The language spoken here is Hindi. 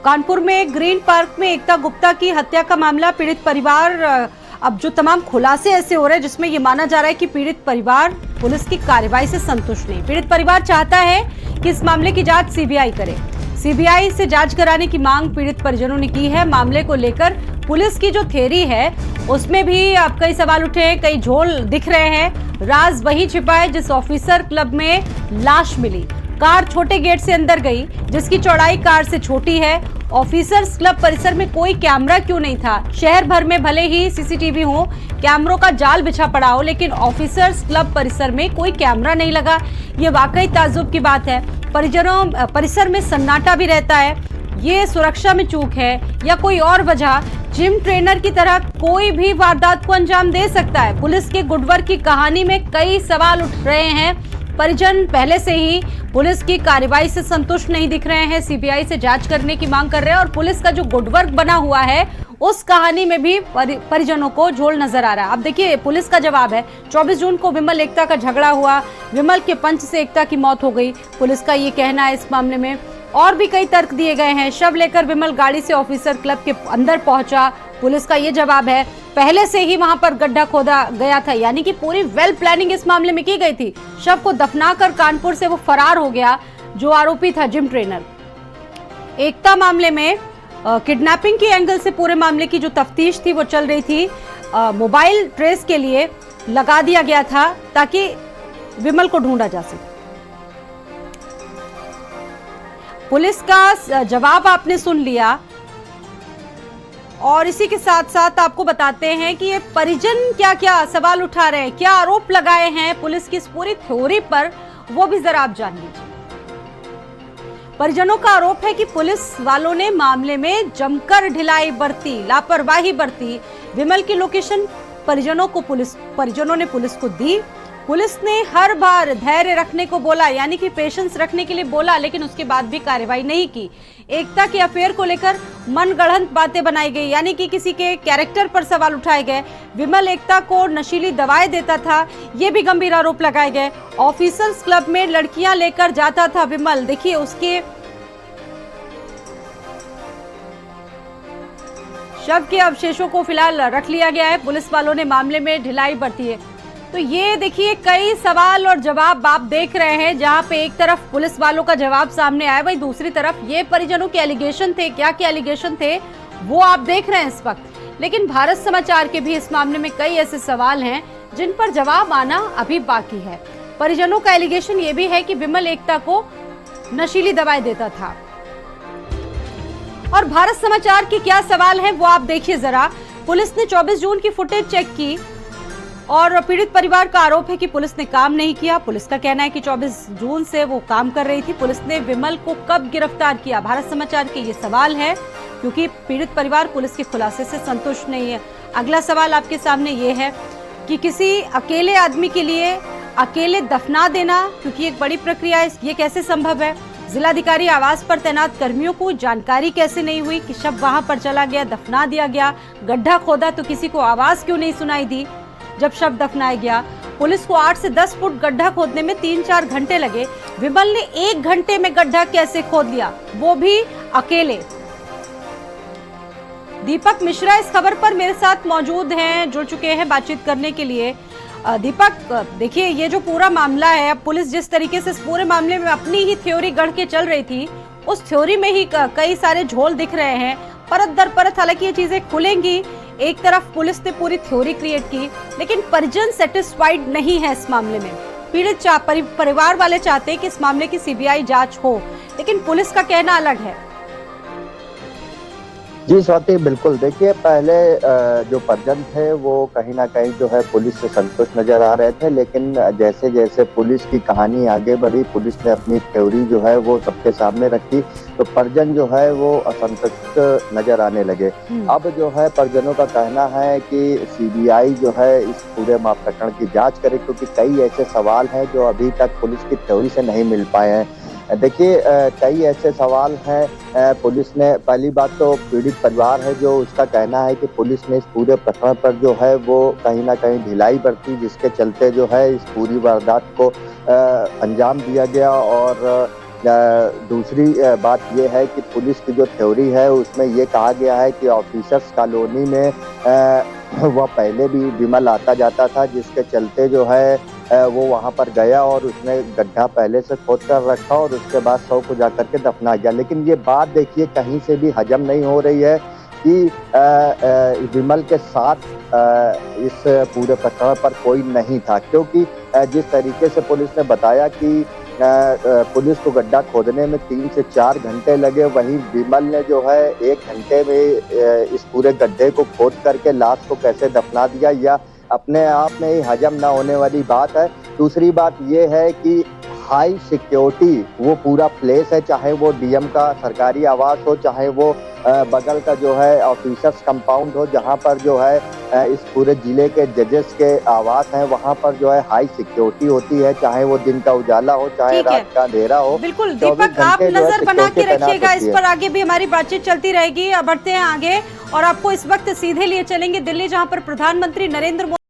कानपुर में ग्रीन पार्क में एकता गुप्ता की हत्या का मामला, पीड़ित परिवार अब जो तमाम खुलासे ऐसे हो रहे हैं जिसमें यह माना जा रहा है कि पीड़ित परिवार पुलिस की कार्रवाई से संतुष्ट नहीं। पीड़ित परिवार चाहता है कि इस मामले की जांच सीबीआई करे। सीबीआई से जांच कराने की मांग पीड़ित परिजनों ने की है। मामले को लेकर पुलिस की जो थ्योरी है उसमें भी अब कई सवाल उठे हैं, कई झोल दिख रहे हैं। राज वही छिपा है जिस ऑफिसर क्लब में लाश मिली। कार छोटे गेट से अंदर गई जिसकी चौड़ाई कार से छोटी है। ऑफिसर्स क्लब परिसर में कोई कैमरा क्यों नहीं था? शहर भर में भले ही सीसीटीवी हो, कैमरों का जाल बिछा पड़ा हो, लेकिन ऑफिसर्स क्लब परिसर में कोई कैमरा नहीं लगा। ये वाकई ताज्जुब की बात है। परिसर में सन्नाटा भी रहता है। ये सुरक्षा में चूक है या कोई और वजह? जिम ट्रेनर की तरह कोई भी वारदात को अंजाम दे सकता है। पुलिस के गुडवर्क की कहानी में कई सवाल उठ रहे हैं। परिजन पहले से ही पुलिस की कार्रवाई से संतुष्ट नहीं दिख रहे हैं, सीबीआई से जांच करने की मांग कर रहे हैं और पुलिस का जो गुडवर्क बना हुआ है उस कहानी में भी परिजनों को झोल नजर आ रहा है। अब देखिए पुलिस का जवाब है। 24 जून को विमल एकता का झगड़ा हुआ, विमल के पंच से एकता की मौत हो गई। पुलिस का ये कहना है। इस मामले में और भी कई तर्क दिए गए हैं। शव लेकर विमल गाड़ी से ऑफिसर क्लब के अंदर पहुंचा, पुलिस का ये जवाब है। पहले से ही वहां पर गड्ढा खोदा गया था, यानी कि पूरी वेल प्लानिंग इस मामले में की गई थी। शव को दफनाकर कानपुर से वो फरार हो गया जो आरोपी था जिम ट्रेनर। एकता मामले में किडनैपिंग के एंगल से पूरे मामले की जो तफ्तीश थी वो चल रही थी। मोबाइल ट्रेस के लिए लगा दिया गया था ताकि विमल को ढूंढा जा सके। पुलिस का जवाब आपने सुन लिया और इसी के साथ साथ आपको बताते हैं कि ये परिजन क्या क्या सवाल उठा रहे हैं, क्या आरोप लगाए हैं पुलिस की इस पूरी थ्योरी पर, वो भी जरा आप जान लीजिए। परिजनों का आरोप है कि पुलिस वालों ने मामले में जमकर ढिलाई बरती, लापरवाही बरती। विमल की लोकेशन परिजनों ने पुलिस को दी। पुलिस ने हर बार धैर्य रखने को बोला, यानी कि पेशेंस रखने के लिए बोला, लेकिन उसके बाद भी कार्रवाई नहीं की। एकता के अफेयर को लेकर मनगढ़ंत बातें बनाई गई, यानी कि किसी के कैरेक्टर पर सवाल उठाए गए। विमल एकता को नशीली दवाएं देता था, ये भी गंभीर आरोप लगाए गए। ऑफिसर्स क्लब में लड़कियां लेकर जाता था विमल। देखिए उसके शव के अवशेषों को फिलहाल रख लिया गया है। पुलिस वालों ने मामले में ढिलाई बरती है। तो ये देखिए कई सवाल और जवाब आप देख रहे हैं, जहां पे एक तरफ पुलिस वालों का जवाब सामने आया, वहीं दूसरी तरफ ये परिजनों के एलिगेशन थे। क्या क्या एलिगेशन थे वो आप देख रहे हैं इस वक्त। लेकिन भारत समाचार के भी इस मामले में कई ऐसे सवाल हैं जिन पर जवाब आना अभी बाकी है। परिजनों का एलिगेशन ये भी है कि विमल एकता को नशीली दवाएं देता था। और भारत समाचार के क्या सवाल है वो आप देखिए जरा। पुलिस ने 24 जून की फुटेज चेक की और पीड़ित परिवार का आरोप है कि पुलिस ने काम नहीं किया। पुलिस का कहना है कि 24 जून से वो काम कर रही थी। पुलिस ने विमल को कब गिरफ्तार किया? भारत समाचार के ये सवाल है, क्योंकि पीड़ित परिवार पुलिस के खुलासे से संतुष्ट नहीं है। अगला सवाल आपके सामने ये है कि किसी अकेले आदमी के लिए अकेले दफना देना, क्योंकि एक बड़ी प्रक्रिया है, ये कैसे संभव है? जिलाधिकारी आवास पर तैनात कर्मियों को जानकारी कैसे नहीं हुई कि शव वहां पर चला गया, दफना दिया गया? गड्ढा खोदा तो किसी को आवाज क्यों नहीं सुनाई दी जब शव दफनाया गया? पुलिस को 8 से 10 फुट गड्ढा खोदने में 3-4 घंटे लगे। विमल ने 1 घंटे में गड्ढा कैसे खोद लिया, वो भी अकेले? दीपक मिश्रा इस खबर पर मेरे साथ मौजूद हैं, जुड़ चुके हैं बातचीत करने के लिए। दीपक देखिए, ये जो पूरा मामला है, पुलिस जिस तरीके से इस पूरे मामले में अपनी ही थ्योरी गढ़ के चल रही थी, उस थ्योरी में ही कई सारे झोल दिख रहे हैं, परत दर परत। हालांकि ये चीजें खुलेंगी। एक तरफ पुलिस ने पूरी थ्योरी क्रिएट की, लेकिन परिजन सेटिस्फाइड नहीं है इस मामले में। पीड़ित परिवार वाले चाहते हैं कि इस मामले की सीबीआई जांच हो, लेकिन पुलिस का कहना अलग है। जी स्वाति, बिल्कुल। देखिए, पहले जो परिजन थे वो कहीं ना कहीं जो है पुलिस से संतुष्ट नजर आ रहे थे, लेकिन जैसे जैसे पुलिस की कहानी आगे बढ़ी, पुलिस ने अपनी थ्योरी जो है वो सबके सामने रखी, तो परिजन जो है वो असंतुष्ट नजर आने लगे। अब जो है परिजनों का कहना है कि सीबीआई जो है इस पूरे प्रकरण की जांच करे, क्योंकि कई ऐसे सवाल हैं जो अभी तक पुलिस की थ्योरी से नहीं मिल पाए हैं। देखिए, कई ऐसे सवाल हैं। पुलिस ने, पहली बात तो पीड़ित परिवार है जो उसका कहना है कि पुलिस ने इस पूरे प्रकरण पर जो है वो कहीं ना कहीं ढिलाई बरती, जिसके चलते जो है इस पूरी वारदात को अंजाम दिया गया और दूसरी बात ये है कि पुलिस की जो थ्योरी है उसमें ये कहा गया है कि ऑफिसर्स कॉलोनी में वह पहले भी विमल आता जाता था, जिसके चलते जो है वो वहां पर गया और उसने गड्ढा पहले से खोद कर रखा और उसके बाद शव को जाकर के दफना गया। लेकिन ये बात देखिए कहीं से भी हजम नहीं हो रही है कि विमल के साथ इस पूरे प्रकरण पर कोई नहीं था, क्योंकि जिस तरीके से पुलिस ने बताया कि पुलिस को गड्ढा खोदने में 3 से 4 घंटे लगे, वहीं विमल ने जो है 1 घंटे में इस पूरे गड्ढे को खोद करके लाश को कैसे दफना दिया, या अपने आप में ही हजम ना होने वाली बात है। दूसरी बात ये है कि हाई सिक्योरिटी वो पूरा प्लेस है, चाहे वो डीएम का सरकारी आवास हो, चाहे वो बगल का जो है ऑफिसर्स कंपाउंड हो, जहां पर जो है इस पूरे जिले के जजेस के आवास हैं, वहां पर जो है हाई सिक्योरिटी होती है, चाहे वो दिन का उजाला हो, चाहे रात का अंधेरा हो। बिल्कुल दीपक, आप नजर बना के रखिएगा इस पर, आगे भी हमारी बातचीत चलती रहेगी। बढ़ते हैं आगे और आपको इस वक्त सीधे लिए चलेंगे दिल्ली, जहां पर प्रधानमंत्री नरेंद्र मोदी